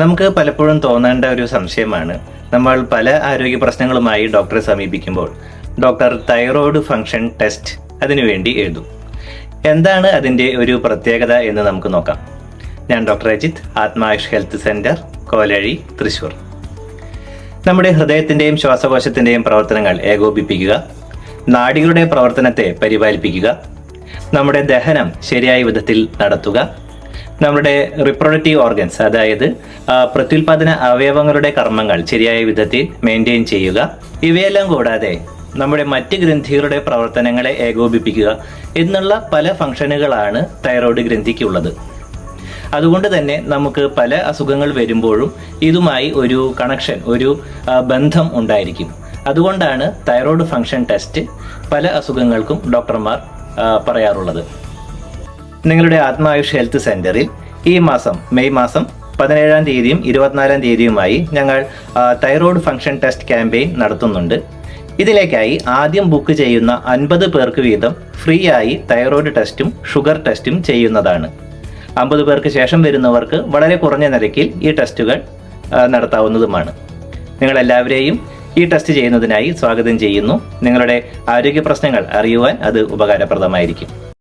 നമുക്ക് പലപ്പോഴും തോന്നേണ്ട ഒരു സംശയമാണ്, നമ്മൾ പല ആരോഗ്യ പ്രശ്നങ്ങളുമായി ഡോക്ടറെ സമീപിക്കുമ്പോൾ ഡോക്ടർ തൈറോയ്ഡ് ഫംഗ്ഷൻ ടെസ്റ്റ് അതിനുവേണ്ടി എഴുതും. എന്താണ് അതിൻ്റെ ഒരു പ്രത്യേകത എന്ന് നമുക്ക് നോക്കാം. ഞാൻ doctor Ajith, Athmayush health centre, Kolazhy, Thrissur. നമ്മുടെ ഹൃദയത്തിൻ്റെയും ശ്വാസകോശത്തിൻ്റെയും പ്രവർത്തനങ്ങൾ ഏകോപിപ്പിക്കുക, നാഡികളുടെ പ്രവർത്തനത്തെ പരിപാലിപ്പിക്കുക, നമ്മുടെ ദഹനം ശരിയായ വിധത്തിൽ നടത്തുക, നമ്മുടെ റിപ്രൊഡക്റ്റീവ് ഓർഗൻസ് അതായത് പ്രത്യുൽപാദന അവയവങ്ങളുടെ കർമ്മങ്ങൾ ശരിയായ വിധത്തിൽ മെയിൻറ്റെയിൻ ചെയ്യുക, ഇവയെല്ലാം കൂടാതെ നമ്മുടെ മറ്റ് ഗ്രന്ഥികളുടെ പ്രവർത്തനങ്ങളെ ഏകോപിപ്പിക്കുക എന്നുള്ള പല ഫംഗ്ഷനുകളാണ് തൈറോയ്ഡ് ഗ്രന്ഥിക്കുള്ളത്. അതുകൊണ്ട് തന്നെ നമുക്ക് പല അസുഖങ്ങൾ വരുമ്പോഴും ഇതുമായി ഒരു കണക്ഷൻ, ഒരു ബന്ധം ഉണ്ടായിരിക്കും. അതുകൊണ്ടാണ് തൈറോയ്ഡ് ഫംഗ്ഷൻ ടെസ്റ്റ് പല അസുഖങ്ങൾക്കും ഡോക്ടർമാർ പറയാറുള്ളത്. നിങ്ങളുടെ ആത്മായുഷ് ഹെൽത്ത് സെന്ററിൽ ഈ മാസം മെയ് മാസം 17-ാം തീയതിയും 24-ാം തീയതിയുമായി ഞങ്ങൾ തൈറോയ്ഡ് ഫംഗ്ഷൻ ടെസ്റ്റ് ക്യാമ്പയിൻ നടത്തുന്നുണ്ട്. ഇതിലേക്കായി ആദ്യം ബുക്ക് ചെയ്യുന്ന 50 പേർക്ക് വീതം ഫ്രീ ആയി തൈറോയ്ഡ് ടെസ്റ്റും ഷുഗർ ടെസ്റ്റും ചെയ്യുന്നതാണ്. 50 പേർക്ക് ശേഷം വരുന്നവർക്ക് വളരെ കുറഞ്ഞ നിരക്കിൽ ഈ ടെസ്റ്റുകൾ നടത്താവുന്നതുമാണ്. നിങ്ങളെല്ലാവരെയും ഈ ടെസ്റ്റ് ചെയ്യുന്നതിനായി സ്വാഗതം ചെയ്യുന്നു. നിങ്ങളുടെ ആരോഗ്യ പ്രശ്നങ്ങൾ അറിയുവാൻ അത് ഉപകാരപ്രദമായിരിക്കും.